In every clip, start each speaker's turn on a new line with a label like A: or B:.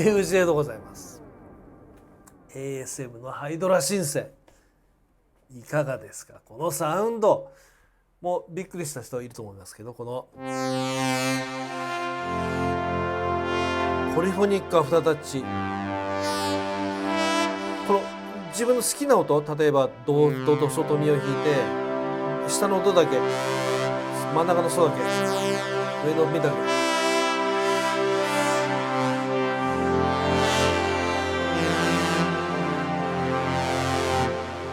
A: 藤江でございます。 ASM のハイドラシンセいかがですか。このサウンドもうびっくりした人いると思いますけど、このポリフォニックアフタータッチ、この自分の好きな音、例えばドとソとミを弾いて、下の音だけ、真ん中のソだけ、上のミだけ、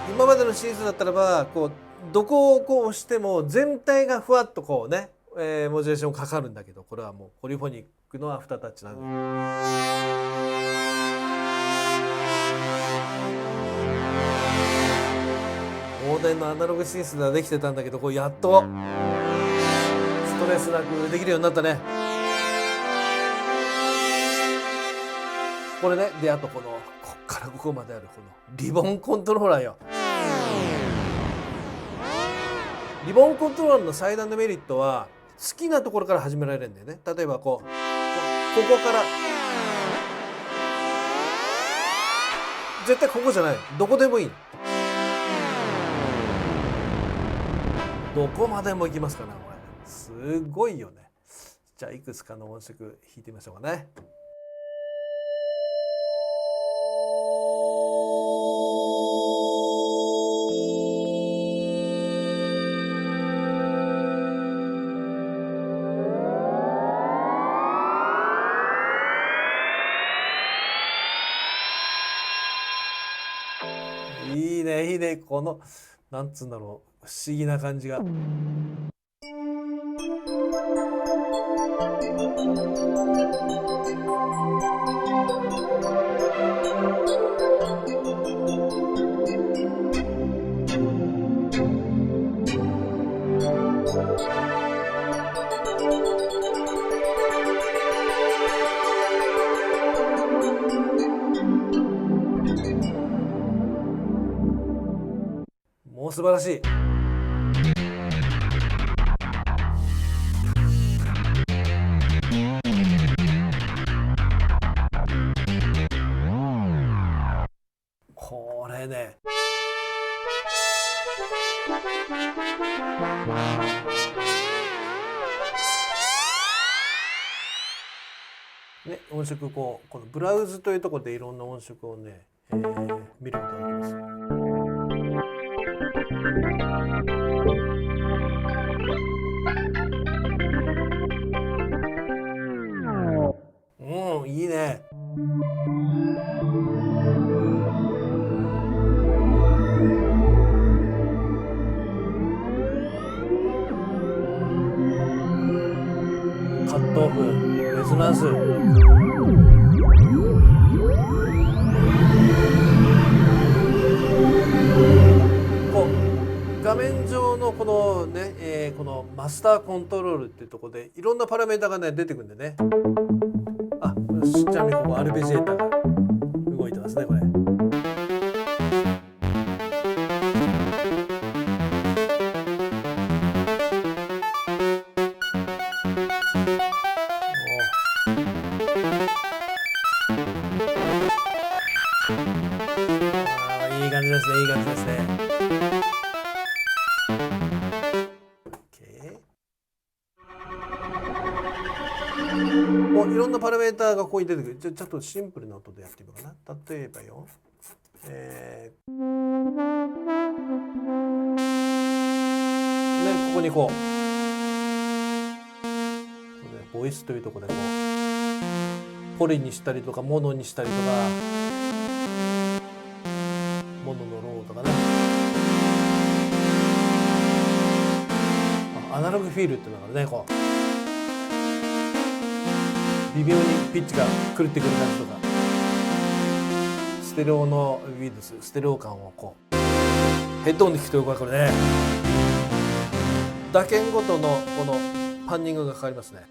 A: 今までのシリーズだったらばこうどこをこう押しても全体がふわっとこうね、モジュレーションかかるんだけど、これはもうポリフォニックのアフタータッチなんで、往年のアナログシンセではできてたんだけど、こうやっとストレスなくできるようになったね。これね、であとこっからここまであるこのリボンコントローラーよ。リボンコントローラーの最大のメリットは好きなところから始められるんだよね。例えばここから絶対ここじゃない、どこでもいい、どこまでも行きますからね。これすごいよね。じゃあいくつかの音色弾いてみましょうかね。いいねいいね、このなんつうんだろう、不思議な感じが。もう素晴らしい。これね、音色このブラウズというところでいろんな音色をね、見ることができます。うん、いいね。カットオフ、レゾナンス。画面上のこのね、このマスターコントロールっていうところでいろんなパラメータがね出てくるんでね。あ、ちなみにここアルペジエーターが動いてますね、これ。いい感じですね、いい感じですね。いろんなパラメーターがここに出てくる。ちょっとシンプルな音でやってみようかな。例えばよ、ここにこうボイスというところでこうポリにしたりとかモノにしたりとか、モノのローとかね、アナログフィールっていうのがね、こう微妙にピッチが狂ってくる感じとか、ステレオのウィルス、ステレオ感をこうヘッドホンで聞くとよくわかるね。打鍵ごとのこのパンニングがかかりますね。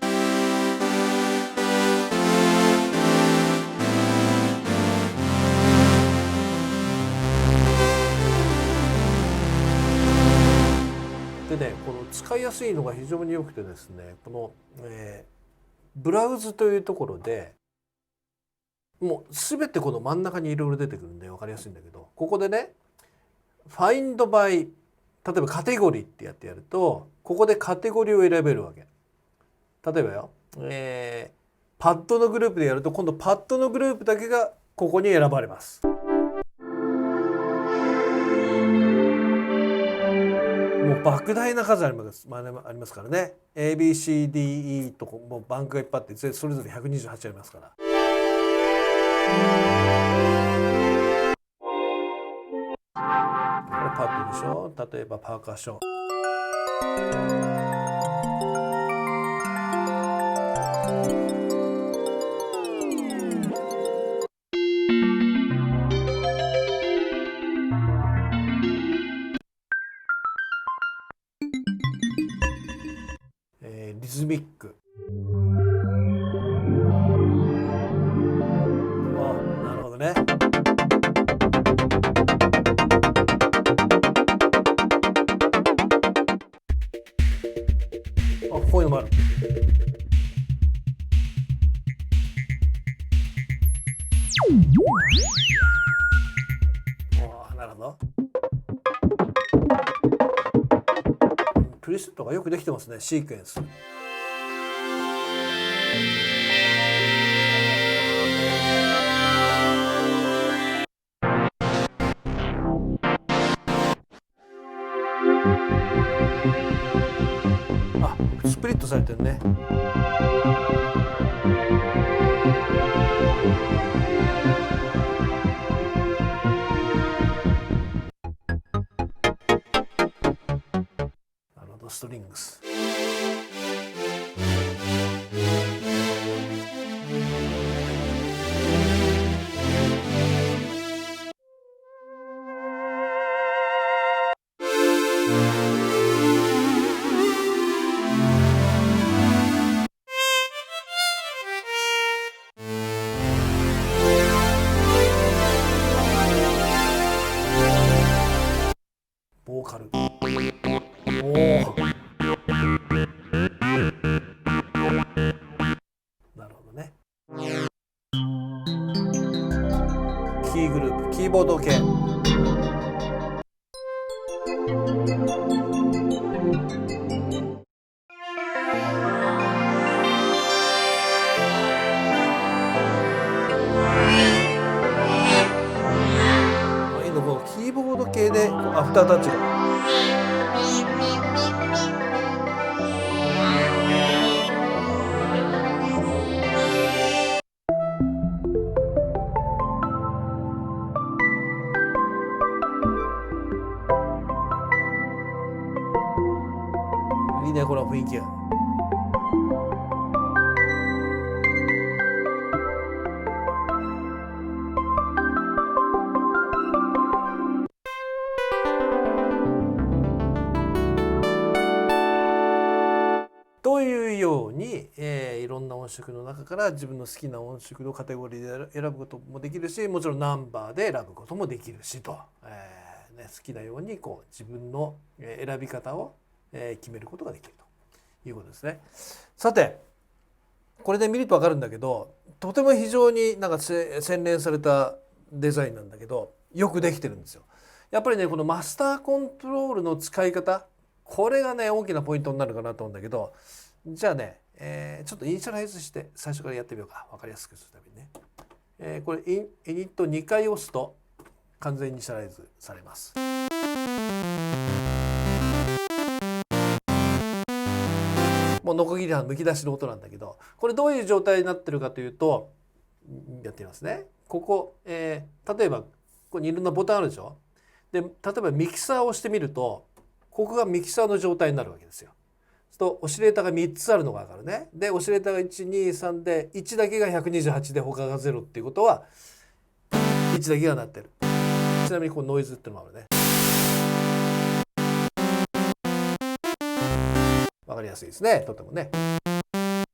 A: でね、この使いやすいのが非常に良くてですね、この、ブラウズというところでもう全てこの真ん中にいろいろ出てくるんで分かりやすいんだけど、ここでね Find by 例えばカテゴリーってやってやると、ここでカテゴリーを選べるわけ。例えばよ、パッドのグループでやると今度パッドのグループだけがここに選ばれます。もう莫大な数ありますからね。ABCDE ともうバンクがいっぱいあってそれぞれ128ありますから。これパッドでしょ。例えばパーカッション。リズミック。なるほどね。こういうのもある。なるほど。プリセットがよくできてますね、シークエンス。スプリットされてるね。なるほど、ストリングス。ボーカル。なるほどね。キーグループ、キーボード系。キーボード系でアフタータッチが。いいね、この雰囲気が。というように、いろんな音色の中から自分の好きな音色のカテゴリーで選ぶこともできるし、もちろんナンバーで選ぶこともできるしと、好きなようにこう自分の選び方を決めることができるということですね。さてこれで見ると分かるんだけど、とても非常になんか洗練されたデザインなんだけど、よくできてるんですよ。やっぱりね、このマスターコントロールの使い方、これがね大きなポイントになるかなと思うんだけど、じゃあね、ちょっとイニシャライズして最初からやってみようか。分かりやすくするためにね、これイニット2回押すと完全にイニシャライズされます。もうノコギリはむき出しの音なんだけど、これどういう状態になってるかというと、やってみますね。ここ、例えばここにいろんなボタンあるでしょ。で例えばミキサーを押してみると、ここがミキサーの状態になるわけですよ。そうするとオシレーターが3つあるのが分かるね。でオシレーターが123で1だけが128で他が0っていうことは1だけが鳴ってる。ちなみにこのノイズっていうのもあるね。分かりやすいですね、とてもね。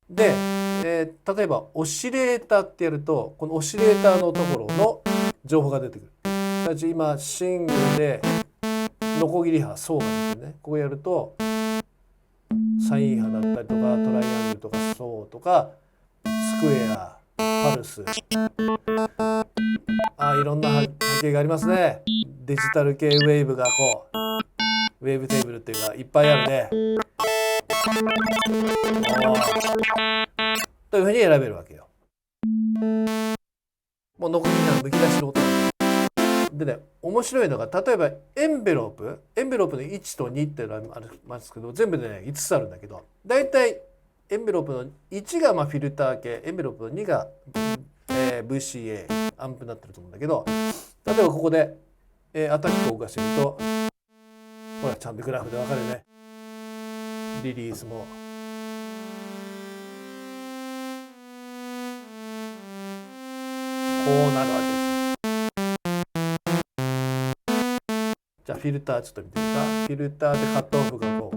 A: で、例えばオシレーターってやると、このオシレーターのところの情報が出てくる。今シングルでノコギリ波、ソーが出てね。ここやるとサイン波だったりとかトライアングルとかソーとかスクエアパルス、いろんな波形がありますね。デジタル系ウェーブがこうウェーブテーブルっていうかいっぱいあるね。というふうに選べるわけよ。もう残りがむき出しの音でね、面白いのが例えばエンベロープの1と2っていうのがありますけど、全部でね5つあるんだけど、だいたいエンベロープの1がフィルター系、エンベロープの2が、VCA アンプになってると思うんだけど、例えばここで、アタックを動かしてみると、ほらちゃんとグラフで分かるね。リリースもこうなるわけです。じゃあフィルターちょっと見てみるか。フィルターでカットオフがこう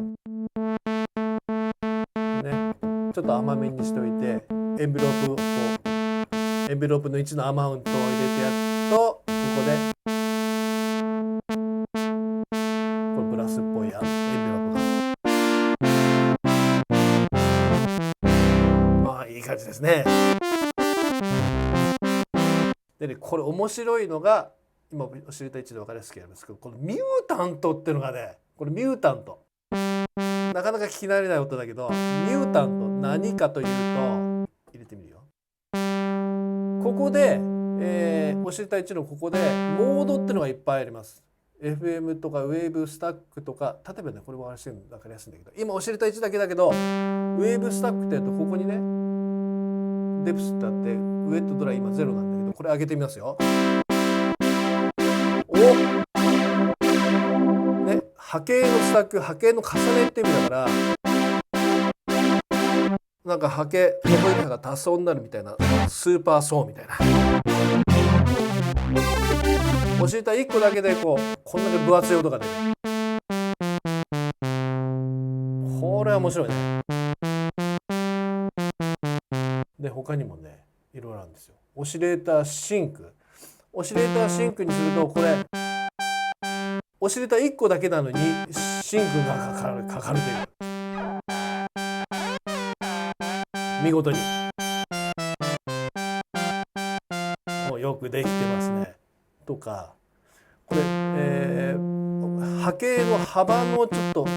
A: ね、ちょっと甘めにしておいて、エンベロープをこうエンベロープの1のアマウントを入れてやると、ここでこれブラスっぽいエンベロープがいい感じですね。でね、これ面白いのが今教えた位置で分かりやすくやるんですけど、このミュータントっていうのがね、これミュータントなかなか聞き慣れない音だけど、ミュータント何かというと、入れてみるよ。ここで、教えた位置のここでモードっていうのがいっぱいあります。FM とかウェーブスタックとか、例えばねこれも分かりやすいんだけど、今教えた位置だけだけど、ウェーブスタックってやるとここにねデプスってあって、ウェットドライ今0なんだけど、これ上げてみますよ。ね、波形のスタック、波形の重ねって意味だから、なんか波形どこにかが多層になるみたいな、スーパー層みたいな。教えた1個だけでこんだけ分厚い音が出る。これは面白いね。で他にもねいろいろあるんですよ。オシレーターシンクにすると、これオシレーター1個だけなのにシンクがかかるという、見事にもうよくできてますね。とかこれ、波形の幅のちょっとこ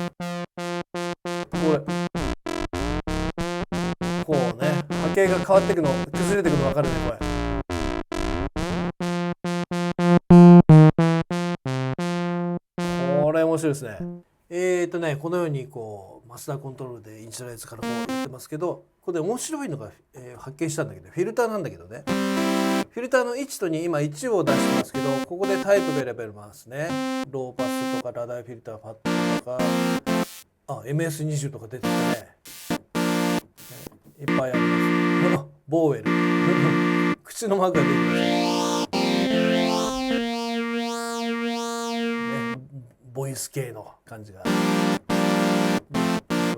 A: れこうね、波形が変わっていくの、崩れていくの分かるね、これ。これ面白いですね。このようにこうマスターコントロールでインシャライズからこうやってますけど、これで面白いのが、発見したんだけど、フィルターなんだけどね。フィルターの1と2、今1を出してますけど、ここでタイプが選べますね。ローパスとかラダーフィルター、ファットとか、MS20 とか出てきてね。いっぱいあります。ボーウェル口のマークが出てきますね。ボイス系の感じが出てま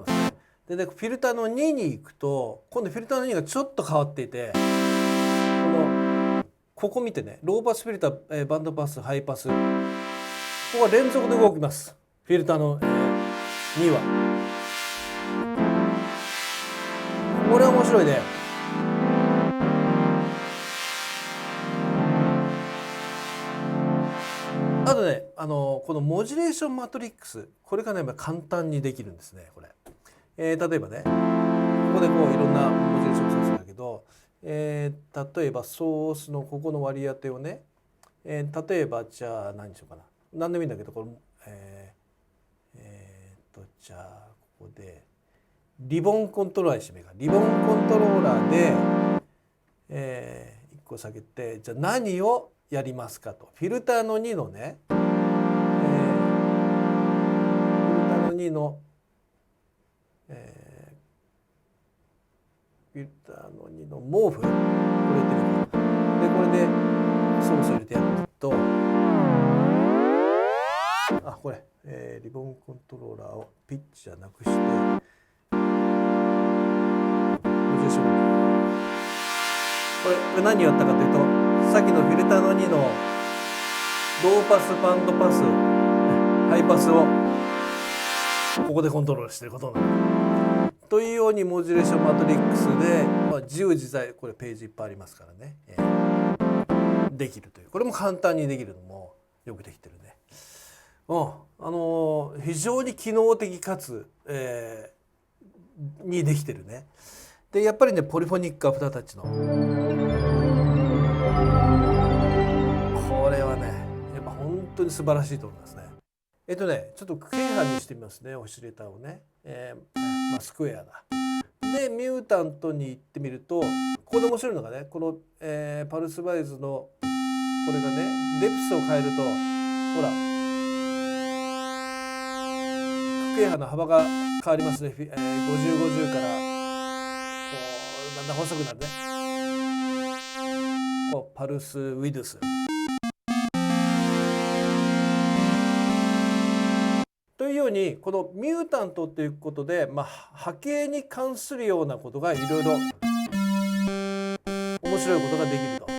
A: すね。でフィルターの2に行くと、今度フィルターの2がちょっと変わっていて、ここ見てね、ローパスフィルター、バンドパス、ハイパス、ここは連続で動きます。フィルターの、2はこれ面白いね。あとね、このモジュレーションマトリックス、これがね簡単にできるんですね、これ。例えばね、ここでこういろんなモジュレーションソースだけど、例えばソースのここの割り当てをね、例えばじゃあ何にしようかな、何でもいいんだけど、これじゃあここでリボンコントローラーにしてみようか。リボンコントローラーで、1個下げて、じゃあ何をやりますかと。フィルターの2のね、フィルターの2の、フィルターの2の毛布、これやってみようか。でこれでソース入れてやると、これ、リボンコントローラーをピッチじゃなくして、これ何やったかというと、さっきのフィルターの2のローパス、バンドパス、ハイパスをここでコントロールしていることになる。というようにモジュレーションマトリックスで、自由自在、これページいっぱいありますからね、できるという、これも簡単にできるのもよくできてるね。非常に機能的かつ、にできてるね。でやっぱりねポリフォニックアフタータッチのこれはねやっぱ本当に素晴らしいと思いますね。ちょっと軽版にしてみますね、オシレーターをね。スクエアだ。でミュータントに行ってみると、ここで面白いのがね、この、パルスバイズのこれがねデプスを変えると、ほら軽版の幅が変わりますね。50、50からこうだんだん細くなるね。こうパルスウィドスというように、このミュータントということで、波形に関するようなことがいろいろ面白いことができると。ここ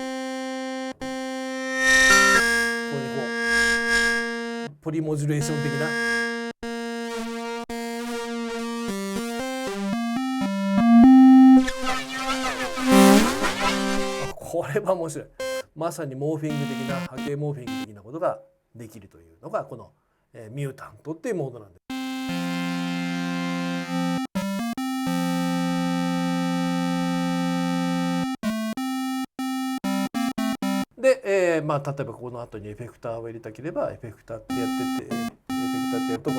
A: にこうポリモジュレーション的な。これは面白い。まさにモーフィング的な、波形モーフィング的なことができるというのがこのミュータントっていうモードなんです。で、例えばこの後にエフェクターを入れたければ、エフェクターってやってて、エフェクターってやると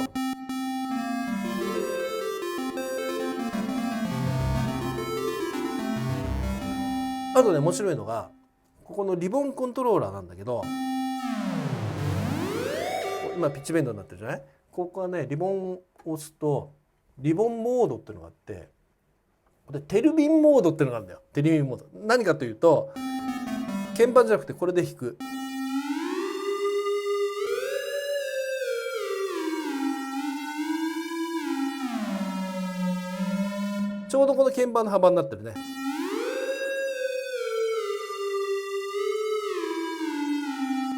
A: あとね面白いのが、ここのリボンコントローラーなんだけど、今ピッチベンドになってるじゃない。ここはねリボンを押すとリボンモードっていうのがあって、でテルビンモードっていうのがあるんだよ。テルビンモード何かというと、鍵盤じゃなくてこれで弾く。ちょうどこの鍵盤の幅になってるね。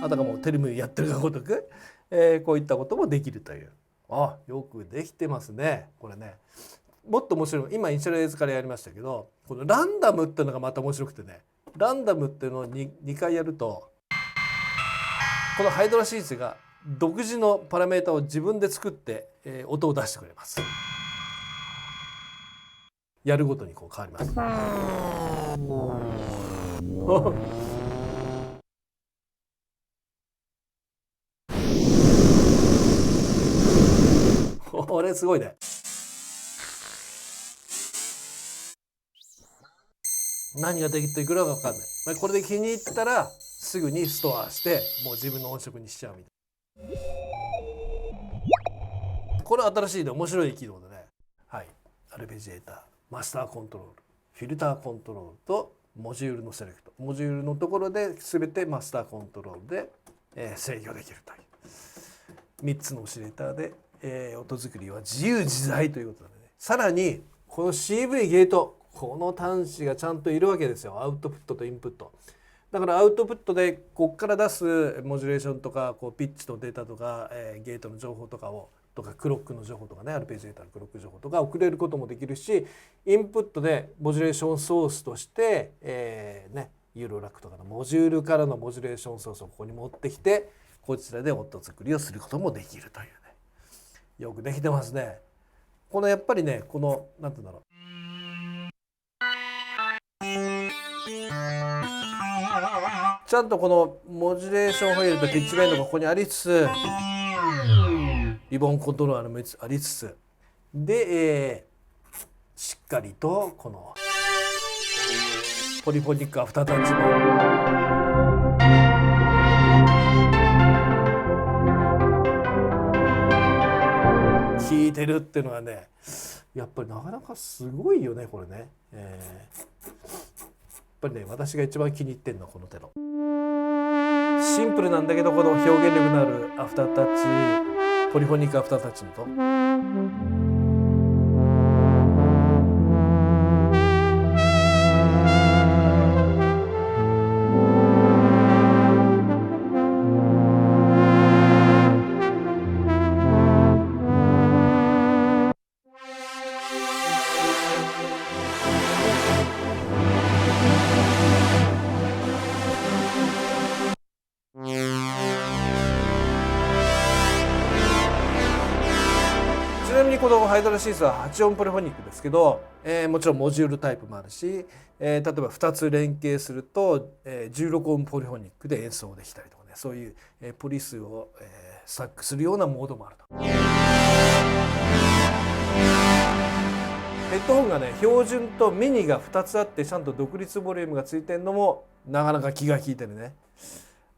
A: あたかもテルミやってるがごとく、こういったこともできるという。よくできてますねこれね。もっと面白い、今イニシャライズからやりましたけど、このランダムっていうのがまた面白くてね、ランダムっていうのを 2回やると、このハイドラシーツが独自のパラメータを自分で作って、音を出してくれます。やるごとにこう変わります。これすごいね。何ができてくるか分かんない。これで気に入ったらすぐにストアして、もう自分の音色にしちゃうみたいな。これ新しいで面白い機能でね。はい、アルペジエーター、マスターコントロール、フィルターコントロールとモジュールのセレクト。モジュールのところで全てマスターコントロールで、制御できるという3つのオシレーターで、音作りは自由自在ということでね。さらにこの CV ゲート、この端子がちゃんといるわけですよ。アウトプットとインプット。だからアウトプットでここから出すモジュレーションとか、こうピッチとデータとか、ゲートの情報とかクロックの情報とかね、アルペジエーターのクロック情報とか送れることもできるし、インプットでモジュレーションソースとして、ユーロラックとかのモジュールからのモジュレーションソースをここに持ってきて、こちらで音作りをすることもできるというね。よくできてますね。このやっぱりね、このなんていうんだろう。ちゃんとこのモジュレーションファイルとピッチベンドがここにありつつ、リボンコントローラーもありつつで、しっかりとこのポリフォニックアフタータッチも効いてるっていうのはね、やっぱりなかなかすごいよねこれね。やっぱりね、私が一番気に入ってるのはこの手のシンプルなんだけど、この表現力のあるアフタータッチ、ポリフォニックアフタータッチのと。ハイドラシンセは8音ポリフォニックですけど、もちろんモジュールタイプもあるし、例えば2つ連携すると、16音ポリフォニックで演奏できたりとかね、そういう、ポリ数を、スタックするようなモードもあると。ヘッドホンがね、標準とミニが2つあってちゃんと独立ボリュームがついてるのもなかなか気が利いてるね。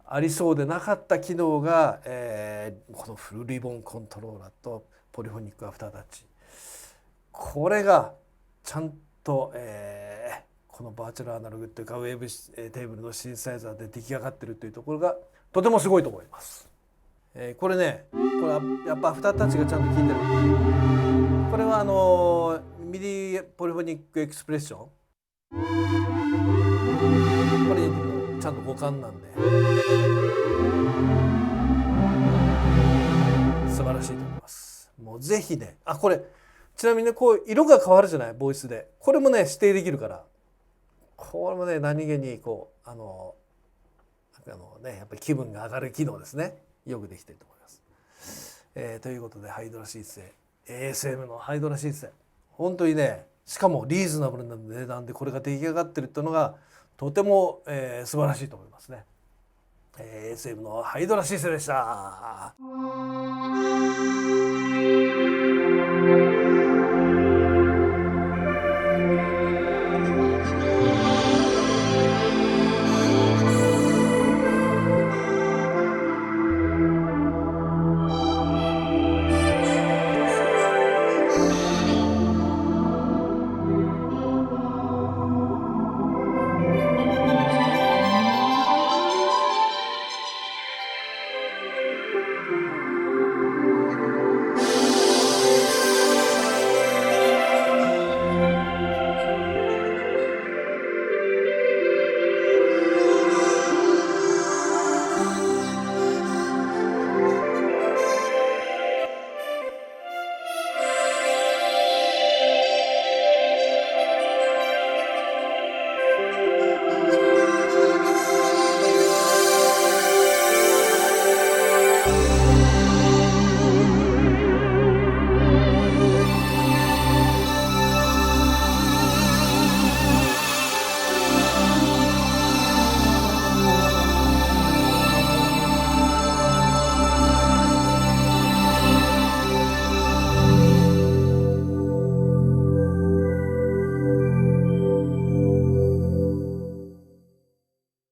A: ありそうでなかった機能が、このフルリボンコントローラーとポリフォニックアフタータッチ、これがちゃんと、このバーチャルアナログというかウェーブテーブルのシンセサイザーで出来上がってるというところがとてもすごいと思います。これね、これはやっぱアフタータッチがちゃんと効いてる。これはミディポリフォニックエクスプレッション、これもちゃんと互換なんで素晴らしいと思います。もうぜひね、これちなみにね、こう色が変わるじゃない、ボイスで。これもね指定できるから、これもね何気にこうやっぱり気分が上がる機能ですね。よくできていると思います。ということでハイドラシンセ ASM のハイドラシンセ、本当にね、しかもリーズナブルな値段でこれが出来上がってるっていうのがとても、素晴らしいと思いますね。ASM のハイドラシンセでした。